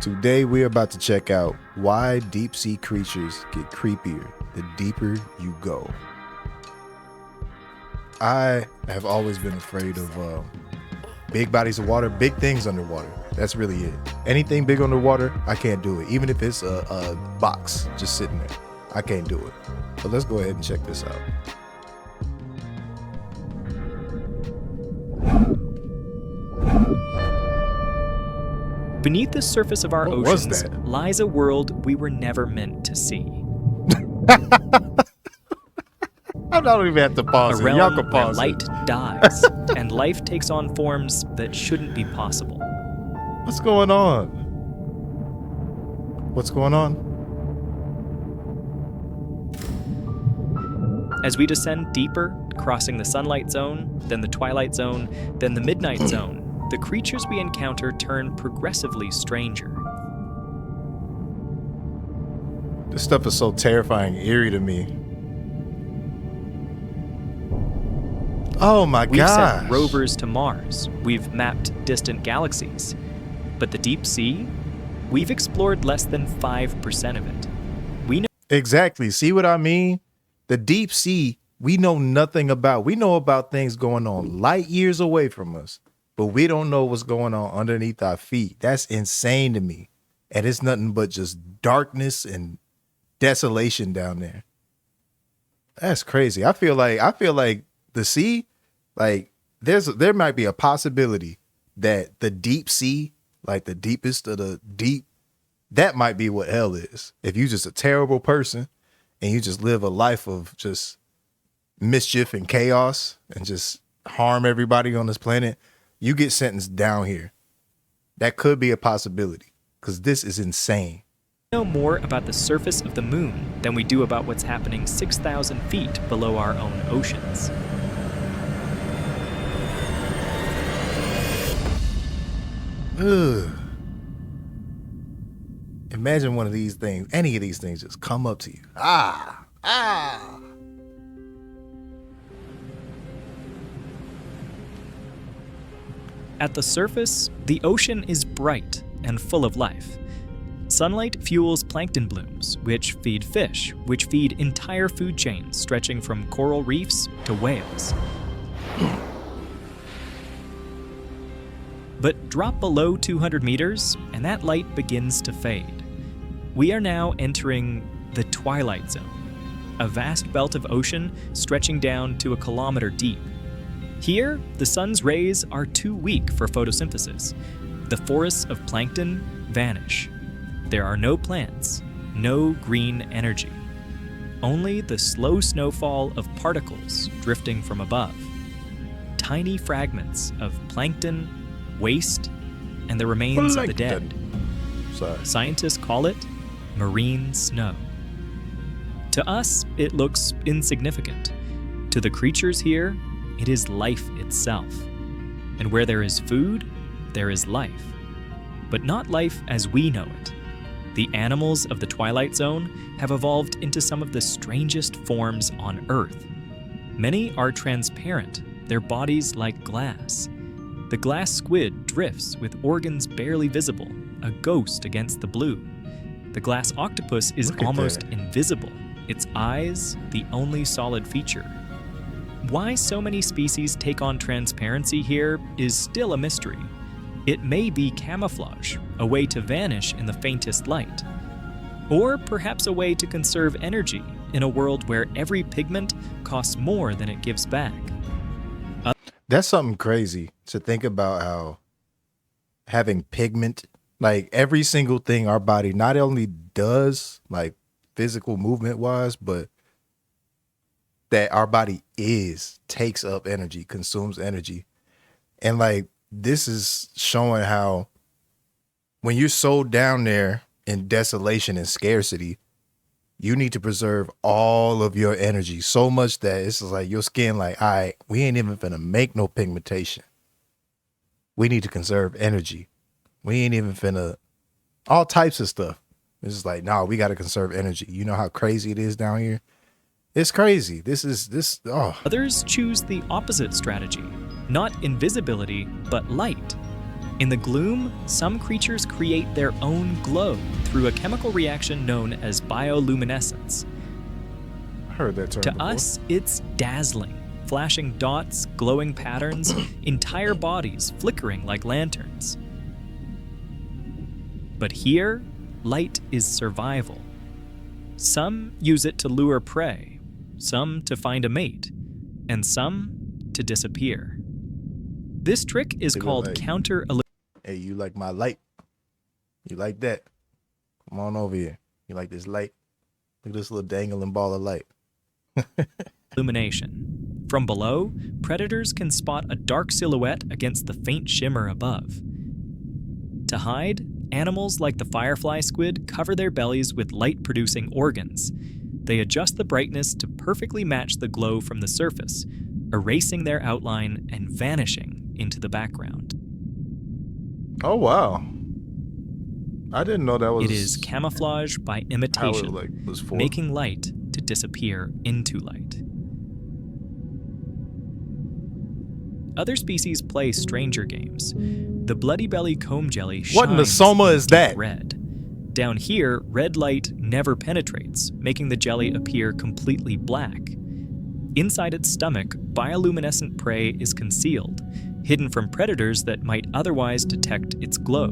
Today we're about to check out why deep sea creatures get creepier the deeper you go. I have always been afraid of big bodies of water, big things underwater. That's really it. Anything big underwater, I can't do it. Even if it's a box just sitting there, I can't do it. But let's go ahead and check this out. Beneath the surface of our What was oceans that? lies a world we were never meant to see. I don't even have to A pause it. Y'all realm can where pause light it. dies and life takes on forms that shouldn't be possible. What's going on? What's going on? As we descend deeper, crossing the sunlight zone, then the twilight zone, then the midnight zone, the creatures we encounter turn progressively stranger. This stuff is so terrifying, eerie to me. Oh my We've gosh. sent rovers to Mars, we've mapped distant galaxies, but the deep sea, we've explored less than 5% of it. We know Exactly. See what I mean? The deep sea, we know nothing about. We know about things going on light years away from us, but we don't know what's going on underneath our feet. That's insane to me. And it's nothing but just darkness and desolation down there. That's crazy. I feel like the sea, like there might be a possibility that the deep sea, like the deepest of the deep, that might be what hell is. If you just a terrible person and you just live a life of just mischief and chaos and just harm everybody on this planet, you get sentenced down here. That could be a possibility because this is insane. know more about the surface of the moon than we do about what's happening 6,000 feet below our own oceans. Ugh. Imagine one of these things, any of these things just come up to you. Ah. At the surface, the ocean is bright and full of life. Sunlight fuels plankton blooms, which feed fish, which feed entire food chains stretching from coral reefs to whales. But drop below 200 meters, and that light begins to fade. We are now entering the twilight zone, a vast belt of ocean stretching down to a kilometer deep. Here, the sun's rays are too weak for photosynthesis. The forests of plankton vanish. There are no plants, no green energy. Only the slow snowfall of particles drifting from above. Tiny fragments of plankton, waste, and the remains of the dead. Sorry. Scientists call it marine snow. To us, it looks insignificant. To the creatures here, it is life itself. And where there is food, there is life. But not life as we know it. The animals of the Twilight Zone have evolved into some of the strangest forms on Earth. Many are transparent, their bodies like glass. The glass squid drifts with organs barely visible, a ghost against the blue. The glass octopus is Look at almost that. invisible, its eyes the only solid feature. Why so many species take on transparency here is still a mystery. It may be camouflage, a way to vanish in the faintest light. Or perhaps a way to conserve energy in a world where every pigment costs more than it gives back. That's something crazy to think about, how having pigment, like every single thing our body not only does, like physical movement wise, but that our body takes up energy, consumes energy. And like this is showing how when you're so down there in desolation and scarcity, you need to preserve all of your energy so much that it's just like your skin, like, all right, we ain't even finna make no pigmentation. We need to conserve energy. We ain't even finna all types of stuff. It's just like, nah, we gotta conserve energy. You know how crazy it is down here? It's crazy. Others choose the opposite strategy, not invisibility, but light. In the gloom, some creatures create their own glow through a chemical reaction known as bioluminescence. I heard that term To before. us, it's dazzling, flashing dots, glowing patterns, entire bodies flickering like lanterns. But here, light is survival. Some use it to lure prey, some to find a mate, and some to disappear. This trick is They look called like- counter-illumination. Hey, you like my light? You like that? Come on over here. You like this light? Look at this little dangling ball of light. Illumination. From below, predators can spot a dark silhouette against the faint shimmer above. To hide, animals like the firefly squid cover their bellies with light-producing organs. They adjust the brightness to perfectly match the glow from the surface, erasing their outline and vanishing into the background. Oh wow! I didn't know that was. It is camouflage by how imitation, it was for. making light to disappear into light. Other species play stranger games. The bloody belly comb jelly What in the shines soma is deep that? red. Down here, red light never penetrates, making the jelly appear completely black. Inside its stomach, bioluminescent prey is concealed, hidden from predators that might otherwise detect its glow.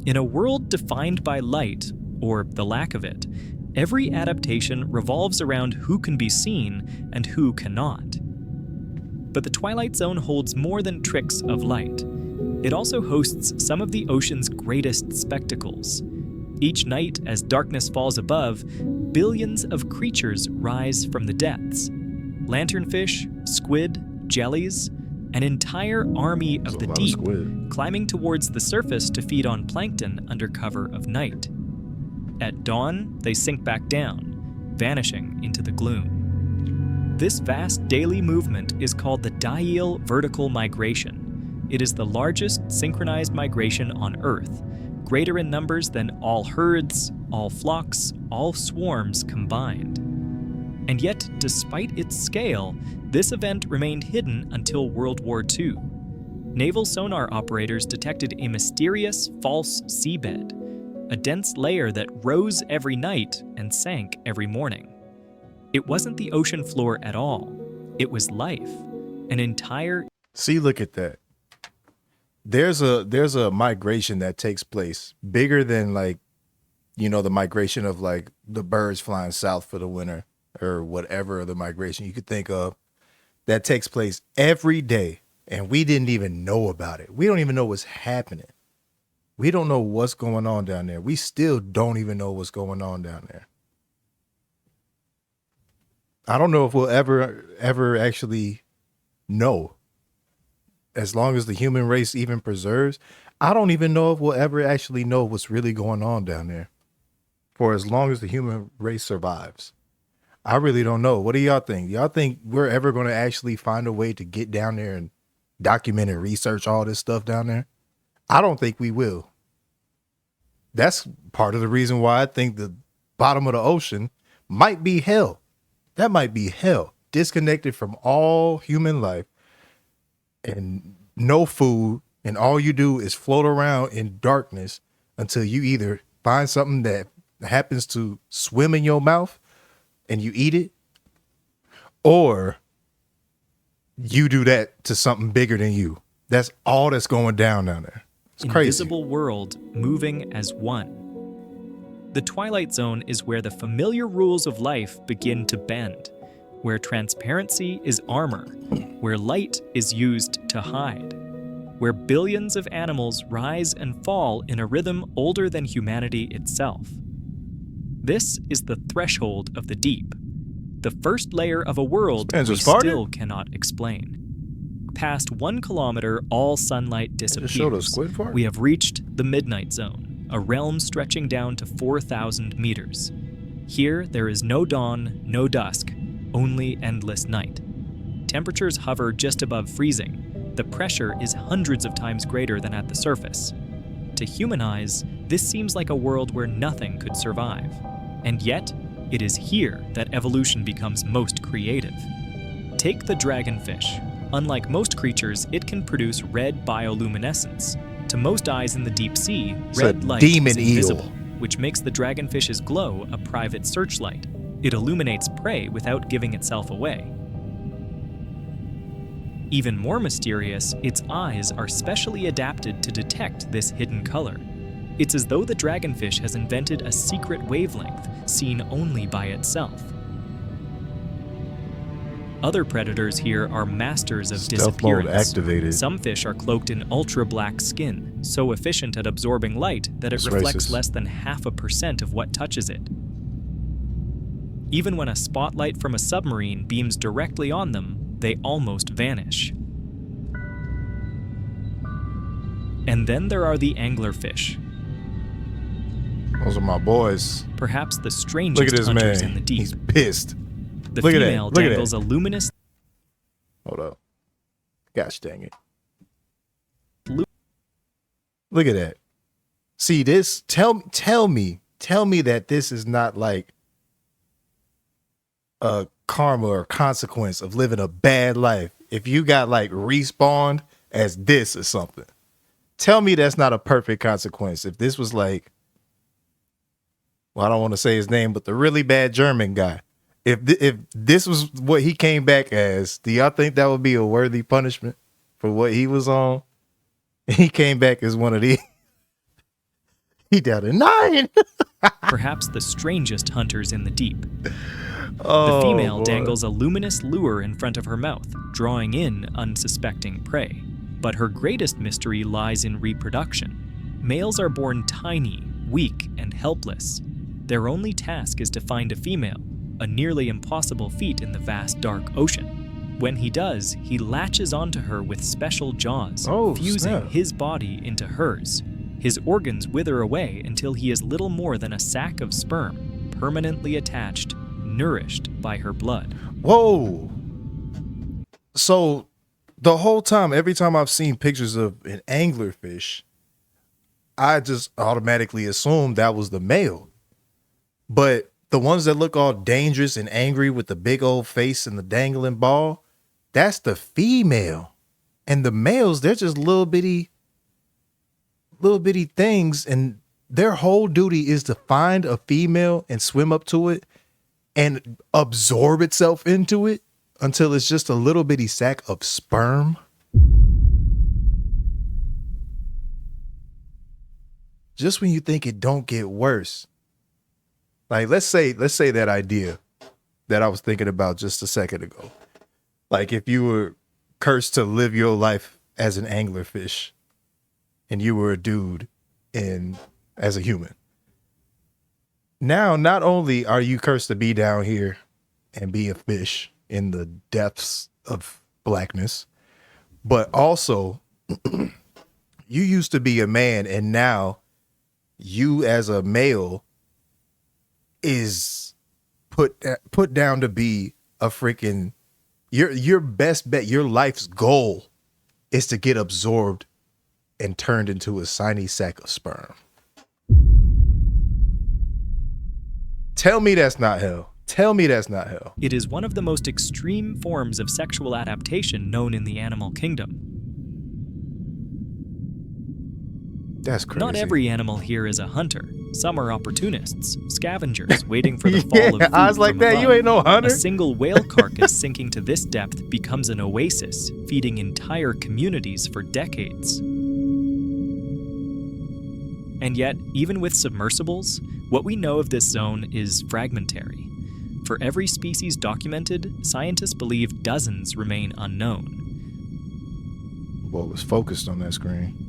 In a world defined by light, or the lack of it, every adaptation revolves around who can be seen and who cannot. But the Twilight Zone holds more than tricks of light. It also hosts some of the ocean's greatest spectacles. Each night, as darkness falls above, billions of creatures rise from the depths. Lanternfish, squid, jellies, an entire army That's of a the lot deep, squid. climbing towards the surface to feed on plankton under cover of night. At dawn, they sink back down, vanishing into the gloom. This vast daily movement is called the Dyeel Vertical Migration. It is the largest synchronized migration on Earth, greater in numbers than all herds, all flocks, all swarms combined. And yet, despite its scale, this event remained hidden until World War II. Naval sonar operators detected a mysterious false seabed, a dense layer that rose every night and sank every morning. It wasn't the ocean floor at all. It was life, an entire See, look at that. There's a migration that takes place bigger than like, the migration of like the birds flying south for the winter or whatever the migration you could think of that takes place every day. And we didn't even know about it. We don't even know what's happening. We don't know what's going on down there. We still don't even know what's going on down there. I don't know if we'll ever actually know. As long as the human race even preserves, I don't even know if we'll ever actually know what's really going on down there. For as long as the human race survives. I really don't know. What do y'all think? Y'all think we're ever going to actually find a way to get down there and document and research all this stuff down there? I don't think we will. That's part of the reason why I think the bottom of the ocean might be hell. That might be hell. Disconnected from all human life and no food. And all you do is float around in darkness until you either find something that happens to swim in your mouth and you eat it, or you do that to something bigger than you. That's all that's going down there. It's crazy. invisible world moving as one. The Twilight Zone is where the familiar rules of life begin to bend, where transparency is armor, where light is used to hide, where billions of animals rise and fall in a rhythm older than humanity itself. This is the threshold of the deep, the first layer of a world we Spencer's farted? still cannot explain. Past 1 kilometer, all sunlight Just showed a disappears. squid fart? We have reached the Midnight Zone, a realm stretching down to 4,000 meters. Here, there is no dawn, no dusk, only endless night. Temperatures hover just above freezing. The pressure is hundreds of times greater than at the surface. To human eyes, this seems like a world where nothing could survive. And yet, it is here that evolution becomes most creative. Take the dragonfish, Unlike most creatures, it can produce red bioluminescence. To most eyes in the deep sea, It's red a light demon is invisible, eel. which makes the dragonfish's glow a private searchlight. It illuminates prey without giving itself away. Even more mysterious, its eyes are specially adapted to detect this hidden color. It's as though the dragonfish has invented a secret wavelength seen only by itself. Other predators here are masters of Stealth mode disappearance. activated. Some fish are cloaked in ultra-black skin, so efficient at absorbing light that it That's reflects racist. less than 0.5% of what touches it. Even when a spotlight from a submarine beams directly on them, they almost vanish. And then there are the anglerfish, Those are my boys. perhaps the Look strangest at this hunters man. in the deep. He's pissed. The look at that. female Look at that. dangles a luminous Hold up. Gosh dang it. Blue- Look at that. See this? Tell me that this is not like a karma or consequence of living a bad life. If you got like respawned as this or something, tell me that's not a perfect consequence. If this was like, well, I don't want to say his name, but the really bad German guy. If this was what he came back as, do y'all think that would be a worthy punishment for what he was on? He came back as one of these. He down to 9. perhaps the strangest hunters in the deep. Oh, The female boy. dangles a luminous lure in front of her mouth, drawing in unsuspecting prey. But her greatest mystery lies in reproduction. Males are born tiny, weak, and helpless. Their only task is to find a female, a nearly impossible feat in the vast dark ocean. When he does, he latches onto her with special jaws, Oh, fusing snap. his body into hers. His organs wither away until he is little more than a sack of sperm, permanently attached, nourished by her blood. Whoa. So the whole time, every time I've seen pictures of an anglerfish, I just automatically assumed that was the male. But the ones that look all dangerous and angry with the big old face and the dangling ball, that's the female. And the males, they're just little bitty things, and their whole duty is to find a female and swim up to it and absorb itself into it until it's just a little bitty sack of sperm. Just when you think it don't get worse. Like let's say that idea that I was thinking about just a second ago. Like if you were cursed to live your life as an anglerfish and you were a dude as a human. Now, not only are you cursed to be down here and be a fish in the depths of blackness, but also you used to be a man, and now you as a male is put down to be a freaking your best bet. Your life's goal is to get absorbed and turned into a tiny sack of sperm. Tell me that's not hell. Tell me that's not hell. It is one of the most extreme forms of sexual adaptation known in the animal kingdom. That's crazy. Not every animal here is a hunter. Some are opportunists, scavengers, waiting for the fall of food eyes like from that. above. You ain't no hunter. A single whale carcass sinking to this depth becomes an oasis, feeding entire communities for decades. And yet, even with submersibles, what we know of this zone is fragmentary. For every species documented, scientists believe dozens remain unknown. What was focused on that screen?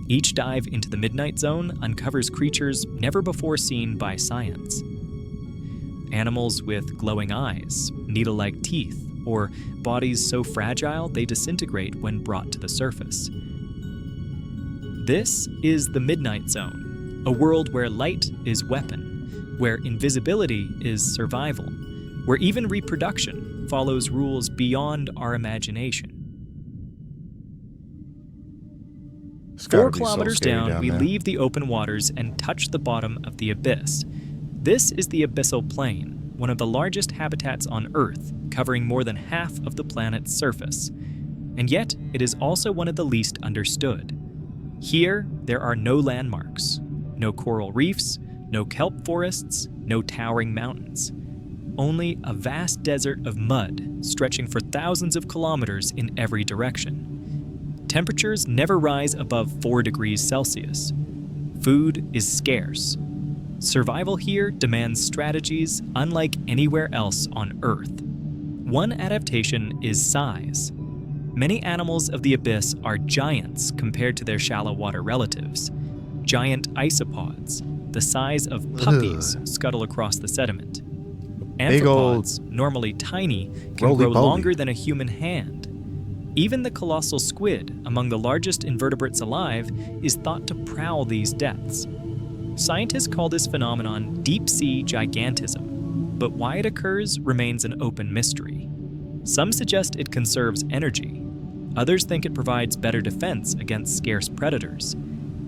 Each dive into the Midnight Zone uncovers creatures never before seen by science. Animals with glowing eyes, needle-like teeth, or bodies so fragile they disintegrate when brought to the surface. This is the Midnight Zone, a world where light is weapon, where invisibility is survival, where even reproduction follows rules beyond our imagination. It's gotta 4 be so kilometers scary down, we there. leave the open waters and touch the bottom of the abyss. This is the abyssal plain, one of the largest habitats on Earth, covering more than half of the planet's surface. And yet, it is also one of the least understood. Here, there are no landmarks, no coral reefs, no kelp forests, no towering mountains. Only a vast desert of mud stretching for thousands of kilometers in every direction. Temperatures never rise above 4 degrees Celsius. Food is scarce. Survival here demands strategies unlike anywhere else on Earth. One adaptation is size. Many animals of the abyss are giants compared to their shallow water relatives. Giant isopods, the size of puppies, scuttle across the sediment. Big old Amphipods, normally tiny, can grow longer than a human hand. Even the colossal squid, among the largest invertebrates alive, is thought to prowl these depths. Scientists call this phenomenon deep-sea gigantism, but why it occurs remains an open mystery. Some suggest it conserves energy. Others think it provides better defense against scarce predators.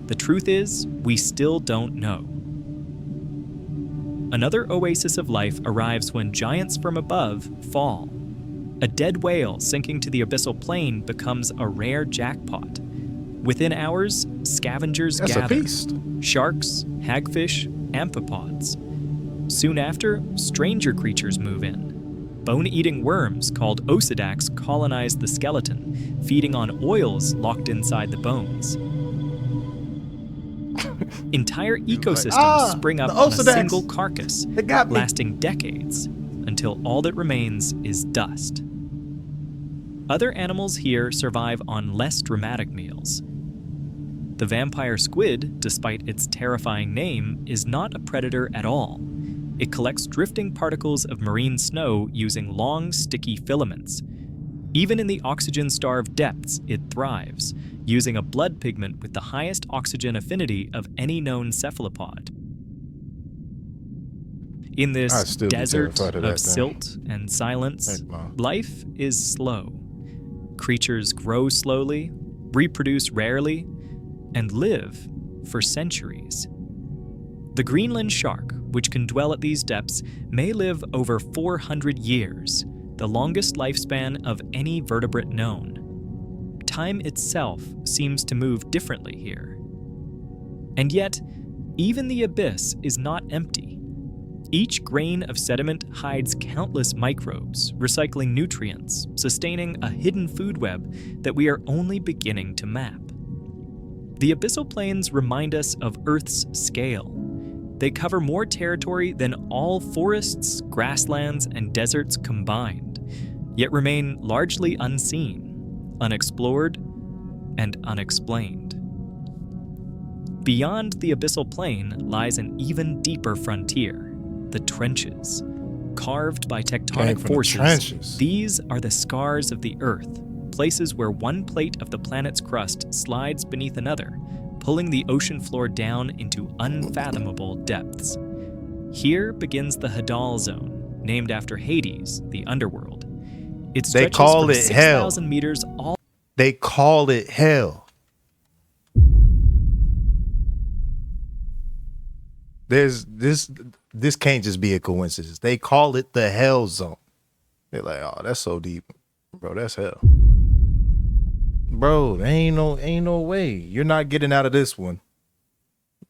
The truth is, we still don't know. Another oasis of life arrives when giants from above fall. A dead whale sinking to the abyssal plain becomes a rare jackpot. Within hours, scavengers gather. A beast. Sharks, hagfish, amphipods. Soon after, stranger creatures move in. Bone-eating worms called Osidax colonize the skeleton, feeding on oils locked inside the bones. Entire ecosystems spring up on a single carcass, lasting decades, until all that remains is dust. Other animals here survive on less dramatic meals. The vampire squid, despite its terrifying name, is not a predator at all. It collects drifting particles of marine snow using long, sticky filaments. Even in the oxygen-starved depths, it thrives, using a blood pigment with the highest oxygen affinity of any known cephalopod. In this desert of silt and silence, life is slow. Creatures grow slowly, reproduce rarely, and live for centuries. The Greenland shark, which can dwell at these depths, may live over 400 years, the longest lifespan of any vertebrate known. Time itself seems to move differently here. And yet, even the abyss is not empty. Each grain of sediment hides countless microbes, recycling nutrients, sustaining a hidden food web that we are only beginning to map. The abyssal plains remind us of Earth's scale. They cover more territory than all forests, grasslands, and deserts combined, yet remain largely unseen, unexplored, and unexplained. Beyond the abyssal plain lies an even deeper frontier, the trenches. Carved by tectonic forces, these are the scars of the Earth, places where one plate of the planet's crust slides beneath another, pulling the ocean floor down into unfathomable depths. Here begins the Hadal Zone, named after Hades, the underworld. It stretches from 6,000 meters all. They call it hell. There's this can't just be a coincidence. They call it the Hell Zone. They're like, oh, that's so deep, bro. That's hell. Bro, there ain't no way. You're not getting out of this one.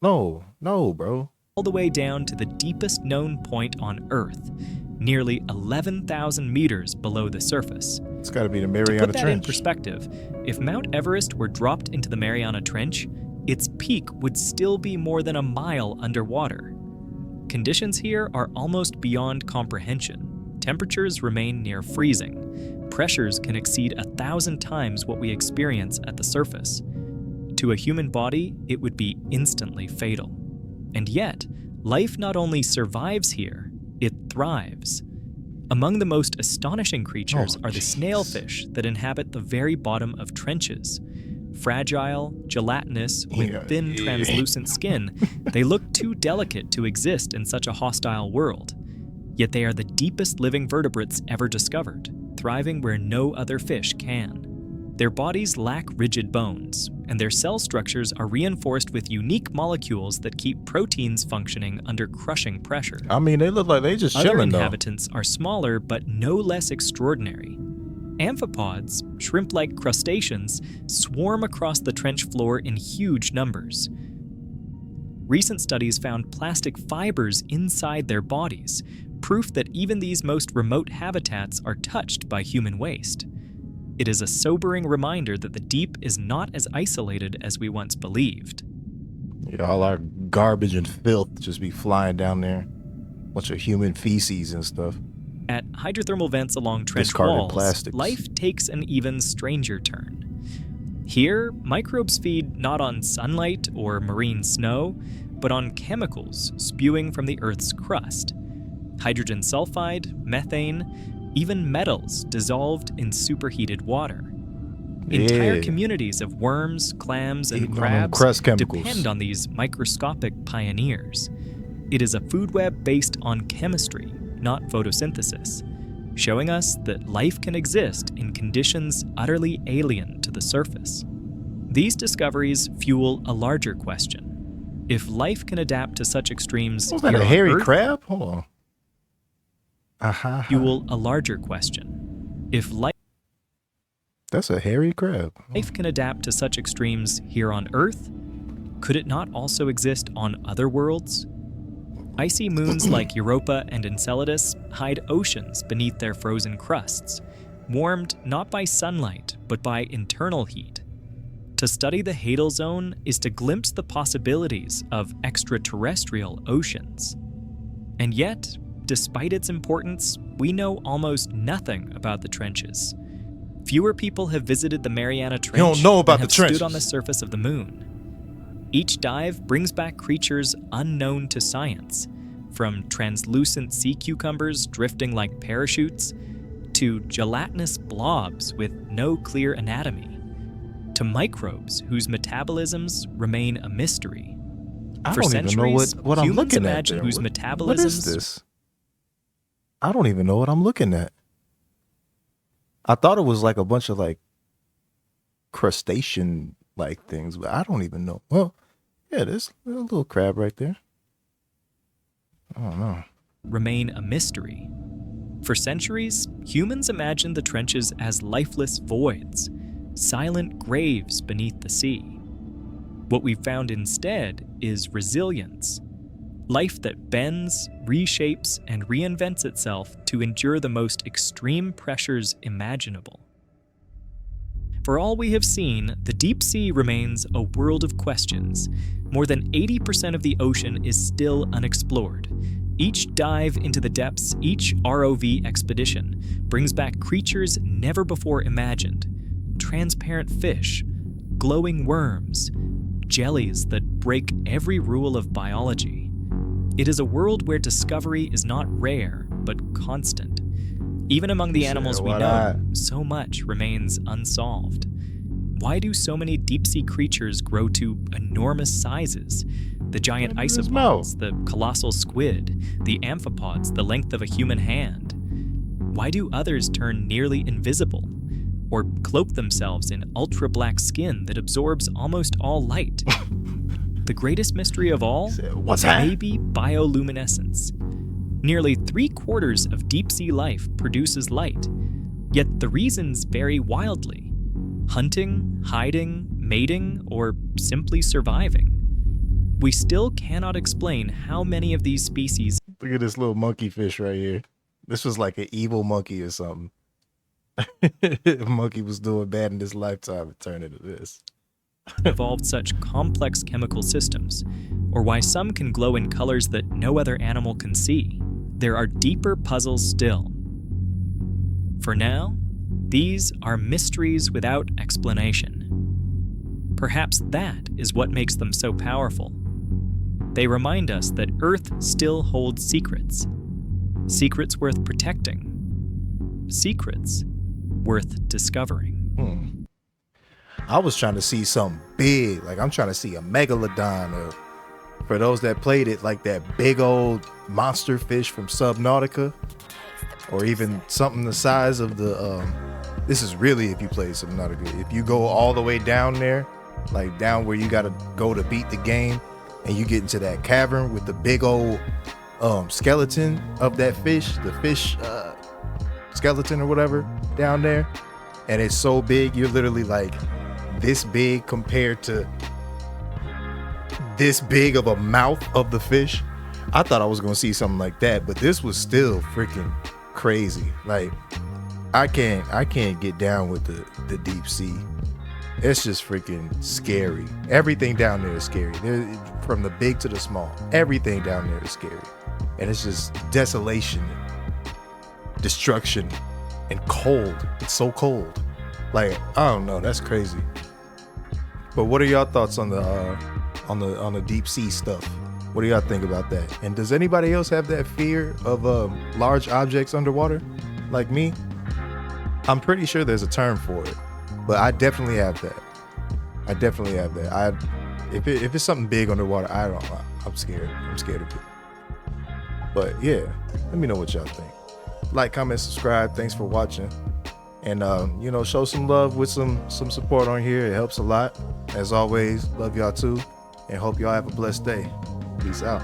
No, bro. All the way down to the deepest known point on Earth, nearly 11,000 meters below the surface. It's got to be the Mariana Trench. To put that in perspective, if Mount Everest were dropped into the Mariana Trench, its peak would still be more than a mile underwater. Conditions here are almost beyond comprehension. Temperatures remain near freezing. Pressures can exceed 1,000 times what we experience at the surface. To a human body, it would be instantly fatal. And yet, life not only survives here, it thrives. Among the most astonishing creatures are the snailfish that inhabit the very bottom of trenches. Fragile, gelatinous, with thin, translucent skin, they look too delicate to exist in such a hostile world. Yet they are the deepest living vertebrates ever discovered, thriving where no other fish can. Their bodies lack rigid bones, and their cell structures are reinforced with unique molecules that keep proteins functioning under crushing pressure. I mean, they look like they just Other chilling though. inhabitants are smaller but no less extraordinary. Amphipods, shrimp-like crustaceans, swarm across the trench floor in huge numbers. Recent studies found plastic fibers inside their bodies, proof that even these most remote habitats are touched by human waste. It is a sobering reminder that the deep is not as isolated as we once believed. Yeah, all our garbage and filth just be flying down there. Bunch of human feces and stuff. At hydrothermal vents along trench Discarded walls, plastics. life takes an even stranger turn. Here, microbes feed not on sunlight or marine snow, but on chemicals spewing from the Earth's crust. Hydrogen sulfide, methane, even metals dissolved in superheated water. Entire communities of worms, clams, and Eating on them crabs crust chemicals. depend on these microscopic pioneers. It is a food web based on chemistry, not photosynthesis, showing us that life can exist in conditions utterly alien to the surface. These discoveries fuel a larger question. If life can adapt to such extremes Was that here a on hairy Earth, crab? Hold on. Aha. fuel a larger question. If life That's a hairy crab. can adapt to such extremes here on Earth, could it not also exist on other worlds? Icy moons like Europa and Enceladus hide oceans beneath their frozen crusts, warmed not by sunlight but by internal heat. To study the Hadal Zone is to glimpse the possibilities of extraterrestrial oceans. And yet, despite its importance, we know almost nothing about the trenches. Fewer people have visited the Mariana Trench don't know about than the have stood trenches. on the surface of the moon. Each dive brings back creatures unknown to science, from translucent sea cucumbers drifting like parachutes, to gelatinous blobs with no clear anatomy, to microbes whose metabolisms remain a mystery. I For don't even know centuries, what I'm humans looking at imagine there. whose What is metabolisms this? I don't even know what I'm looking at. I thought it was like a bunch of like crustacean like things, but I don't even know. Well, yeah, there's a little crab right there. I don't know. remain a mystery. For centuries, humans imagined the trenches as lifeless voids, silent graves beneath the sea. What we've found instead is resilience, life that bends, reshapes, and reinvents itself to endure the most extreme pressures imaginable. For all we have seen, the deep sea remains a world of questions. More than 80% of the ocean is still unexplored. Each dive into the depths, each ROV expedition, brings back creatures never before imagined. Transparent fish, glowing worms, jellies that break every rule of biology. It is a world where discovery is not rare, but constant. Even among the animals we know, so much remains unsolved. Why do so many deep-sea creatures grow to enormous sizes? The giant isopods, the colossal squid, the amphipods the length of a human hand. Why do others turn nearly invisible, or cloak themselves in ultra-black skin that absorbs almost all light? The greatest mystery of all What's that? may be bioluminescence. Nearly 3/4 of deep-sea life produces light, yet the reasons vary wildly. Hunting, hiding, mating, or simply surviving. We still cannot explain how many of these species Look at this little monkey fish right here. This was like an evil monkey or something. A monkey was doing bad in this lifetime and turned into this. evolved such complex chemical systems, or why some can glow in colors that no other animal can see. There are deeper puzzles still. For now, these are mysteries without explanation. Perhaps that is what makes them so powerful. They remind us that Earth still holds secrets. Secrets worth protecting. Secrets worth discovering. I was trying to see something big. Like I'm trying to see a megalodon, or for those that played it, like that big old monster fish from Subnautica, or even something the size of the This is really if you play Subnautica. If you go all the way down there, like down where you gotta go to beat the game, and you get into that cavern with the big old skeleton of that fish, the fish skeleton or whatever down there, and it's so big, you're literally like this big compared to this big of a mouth of the fish. I thought I was gonna see something like that, but this was still freaking crazy. Like I can't get down with the deep sea. It's just freaking scary. Everything down there is scary. From the big to the small, everything down there is scary. And it's just desolation, destruction, and cold. It's so cold. Like, I don't know, that's crazy. But what are y'all thoughts on the deep sea stuff? What do y'all think about that? And does anybody else have that fear of large objects underwater like me? I'm pretty sure there's a term for it, but I definitely have that. If it's something big underwater, I'm scared. I'm scared of it. But yeah, let me know what y'all think. Like, comment, subscribe. Thanks for watching. And show some love with some support on here. It helps a lot. As always, love y'all too, and hope y'all have a blessed day. Peace out.